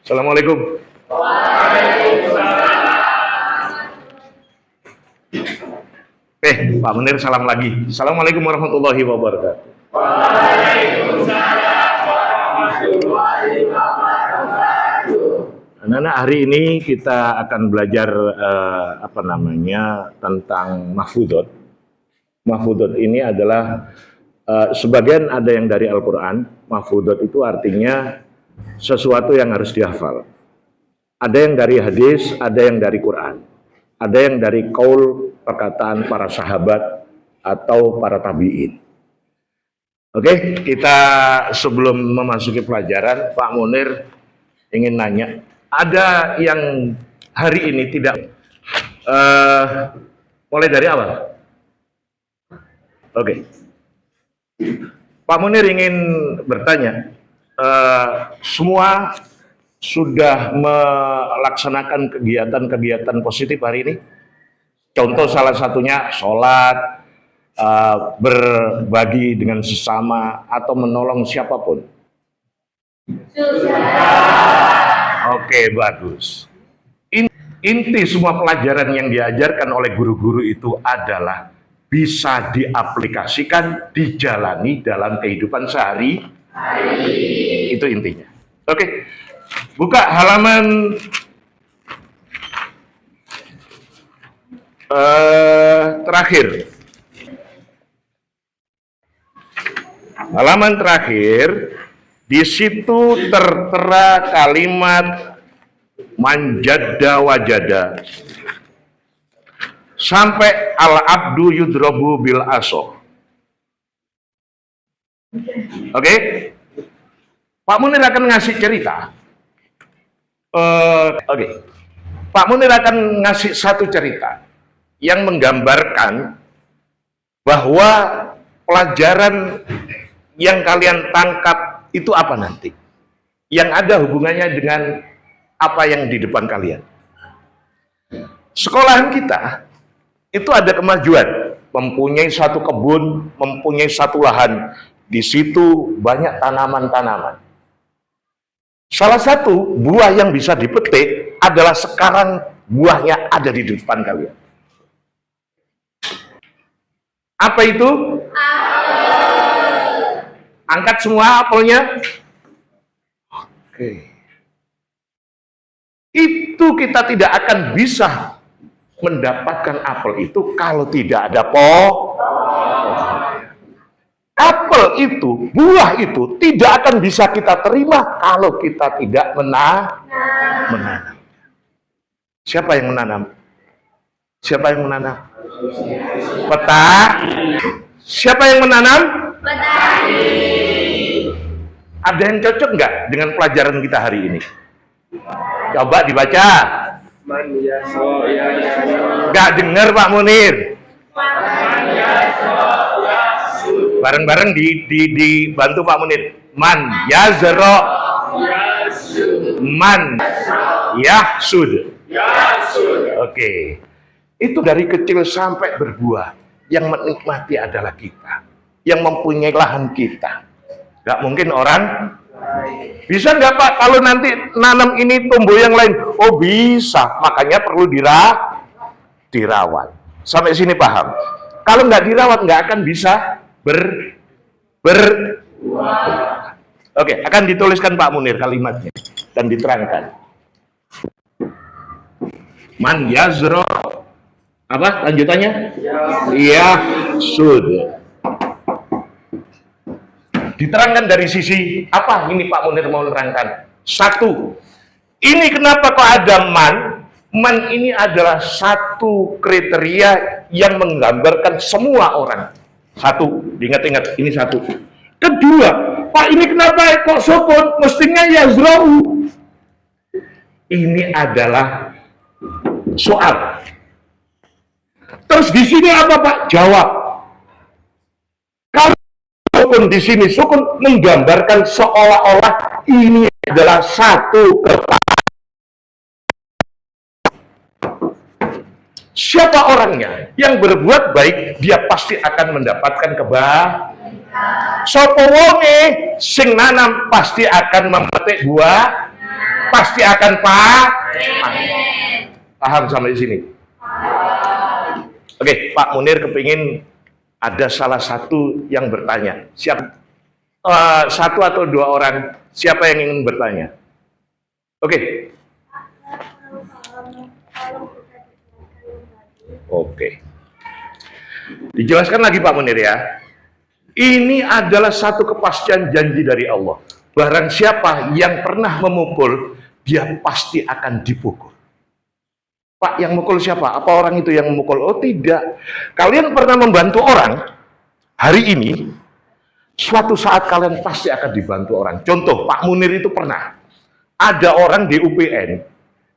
Assalamualaikum. Pak Munir salam lagi. Assalamualaikum warahmatullahi wabarakatuh. Waalaikumsalam warahmatullahi wabarakatuh. Anak-anak, hari ini kita akan belajar tentang mahfudot. Mahfudot ini adalah sebagian ada yang dari Al-Quran. Mahfudot itu artinya sesuatu yang harus dihafal. Ada yang dari hadis, ada yang dari Quran, ada yang dari qaul, perkataan para sahabat atau para tabi'in. Oke, kita sebelum memasuki pelajaran, Pak Munir ingin nanya, ada yang hari ini tidak mulai dari awal? Oke. Pak Munir ingin bertanya, semua sudah melaksanakan kegiatan-kegiatan positif hari ini? Contoh salah satunya sholat, berbagi dengan sesama, atau menolong siapapun. Oke, bagus. Inti semua pelajaran yang diajarkan oleh guru-guru itu adalah bisa diaplikasikan, dijalani dalam kehidupan sehari-hari. Itu intinya. Oke, buka halaman terakhir. Halaman terakhir, di situ tertera kalimat manjadda wajada sampai al-abdu yudrobu bil aso. Oke, Pak Munir akan ngasih cerita. Pak Munir akan ngasih satu cerita yang menggambarkan bahwa pelajaran yang kalian tangkap itu apa nanti, yang ada hubungannya dengan apa yang di depan kalian. Sekolahan kita itu ada kemajuan, mempunyai satu kebun, mempunyai satu lahan, di situ banyak tanaman-tanaman. Salah satu buah yang bisa dipetik adalah sekarang buahnya ada di depan kalian. Apa itu? Angkat semua apelnya. Oke. Itu kita tidak akan bisa mendapatkan apel itu kalau tidak ada apel itu, buah itu tidak akan bisa kita terima kalau kita tidak menanam. Siapa yang menanam? Siapa yang menanam? Siapa yang menanam? Petani. Ada yang cocok nggak dengan pelajaran kita hari ini? Coba dibaca. Nggak dengar Pak Munir. Bareng-bareng dibantu Pak Munir. Man yazro, man yahsud. Oke. Itu dari kecil sampai berbuah. Yang menikmati adalah kita, yang mempunyai lahan kita. Nggak mungkin orang bisa nggak Pak kalau nanti nanam ini tumbuh yang lain? Oh bisa, makanya perlu dirawat. Sampai sini paham? Kalau nggak dirawat nggak akan bisa Oke, akan dituliskan Pak Munir kalimatnya dan diterangkan. Man yazro, apa lanjutannya? Iya, sudah. Diterangkan dari sisi apa ini Pak Munir mau menerangkan? Satu, ini kenapa kok ada man? Man ini adalah satu kriteria yang menggambarkan semua orang. Satu, diingat-ingat, ini satu. Kedua, Pak ini kenapa kok sukun? Mestinya yazra'u. Ini adalah soal. Terus di sini apa Pak? Jawab. Kalau sukun di sini, sukun menggambarkan seolah-olah ini adalah satu kertas. Siapa orangnya yang berbuat baik, dia pasti akan mendapatkan kebaikan. Sapa wonge sing nanam pasti akan memetik buah. pasti akan paham sampai sini. Oke, Pak Munir kepingin ada salah satu yang bertanya. Satu atau dua orang, siapa yang ingin bertanya? Oke. Oke. Dijelaskan lagi Pak Munir ya. Ini adalah satu kepastian janji dari Allah. Barang siapa yang pernah memukul, dia pasti akan dipukul. Pak, yang mukul siapa? Apa orang itu yang memukul? Oh tidak. Kalian pernah membantu orang, hari ini, suatu saat kalian pasti akan dibantu orang. Contoh, Pak Munir itu pernah. Ada orang di UPN,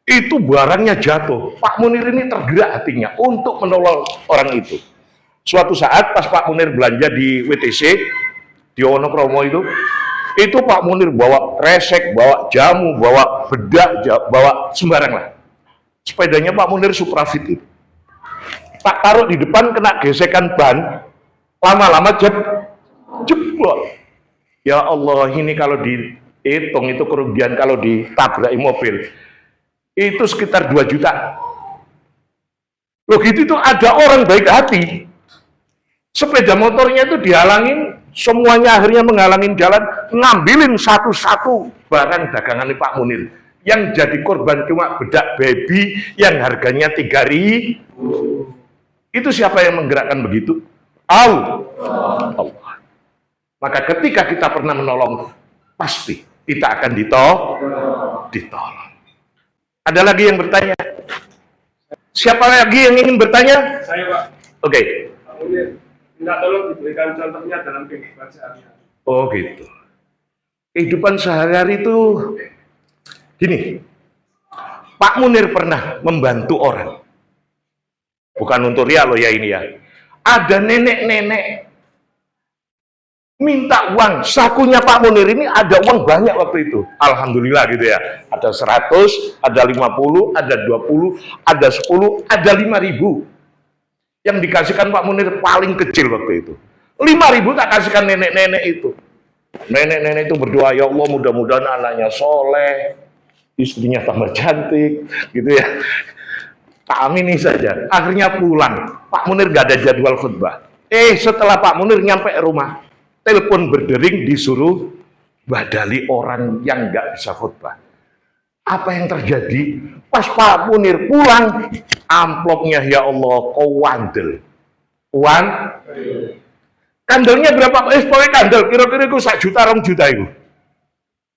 itu barangnya jatuh. Pak Munir ini tergerak hatinya untuk menolong orang itu. Suatu saat pas Pak Munir belanja di WTC, di Wonokromo itu Pak Munir bawa kresek, bawa jamu, bawa bedak, bawa sembarang lah. Sepedanya Pak Munir Suprafit itu. Tak taruh di depan, kena gesekan ban, lama-lama jeblok. Ya Allah, ini kalau dihitung itu kerugian kalau ditabrak mobil itu sekitar 2 juta. Loh gitu tuh ada orang baik hati, sepeda motornya itu dihalangin, semuanya akhirnya menghalangin jalan, ngambilin satu-satu barang dagangan Pak Munir. Yang jadi korban cuma bedak baby yang harganya 3.000. Itu siapa yang menggerakkan begitu? Allah. Maka ketika kita pernah menolong, pasti kita akan ditolong. Ada lagi yang bertanya? Siapa lagi yang ingin bertanya? Saya, Pak. Oke. Pak Munir, minta tolong diberikan contohnya dalam kehidupan sehari-hari. Oh gitu. Kehidupan sehari-hari itu gini. Pak Munir pernah membantu orang. Bukan untuk ria loh ya ini ya. Ada nenek-nenek minta uang. Sakunya Pak Munir ini ada uang banyak waktu itu. Alhamdulillah gitu ya. Ada 100, ada 50, ada 20, ada 10, ada 5.000. Yang dikasihkan Pak Munir paling kecil waktu itu. 5.000 tak kasihkan nenek-nenek itu. Nenek-nenek itu berdoa, ya Allah mudah-mudahan anaknya soleh, istrinya tambah cantik, gitu ya. Amini saja. Akhirnya pulang. Pak Munir gak ada jadwal khutbah. Setelah Pak Munir nyampe rumah, telepon berdering disuruh badali orang yang gak bisa khutbah. Apa yang terjadi? Pas Pak Munir pulang, amplopnya ya Allah, kewandel. Kandelnya berapa? Pokoknya kandel, kira-kira itu 1 juta, 2 juta itu.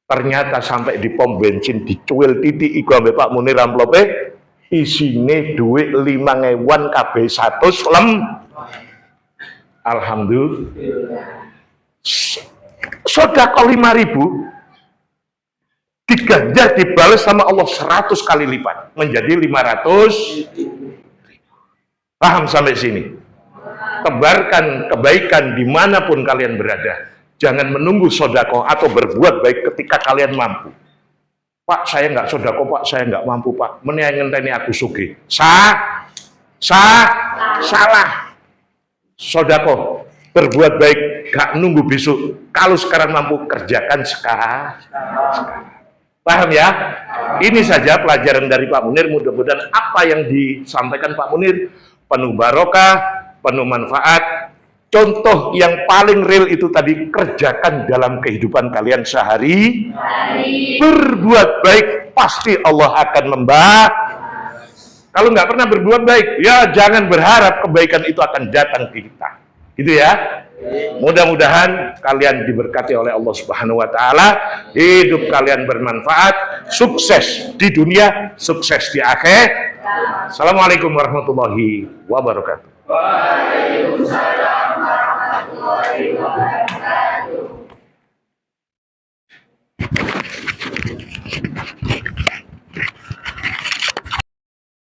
Ternyata sampai di pom bensin dicuil titik iku ambek Pak Munir amplopnya isine duit 5.000 KB 100 lem. Alhamdulillah. Sedekah 5.000 diganjar dibalas sama Allah 100 kali lipat menjadi 500.000. Paham sampai sini? Tebarkan kebaikan dimanapun kalian berada. Jangan menunggu sodako atau berbuat baik ketika kalian mampu. Pak, saya nggak sodako, Pak, saya nggak mampu, Pak. Meniang ngenteni aku sugih. Salah. Sodako, berbuat baik, gak nunggu besok. Kalau sekarang mampu, kerjakan sekarang. Paham ya? Ini saja pelajaran dari Pak Munir. Mudah-mudahan apa yang disampaikan Pak Munir penuh barokah, penuh manfaat. Contoh yang paling real itu tadi, kerjakan dalam kehidupan kalian sehari. Berbuat baik, pasti Allah akan membalas. Kalau nggak pernah berbuat baik, ya jangan berharap kebaikan itu akan datang ke kita. Gitu ya. Mudah-mudahan kalian diberkati oleh Allah Subhanahu wa taala, hidup kalian bermanfaat, sukses di dunia, sukses di akhir. Assalamualaikum warahmatullahi wabarakatuh. Waalaikumsalam warahmatullahi wabarakatuh.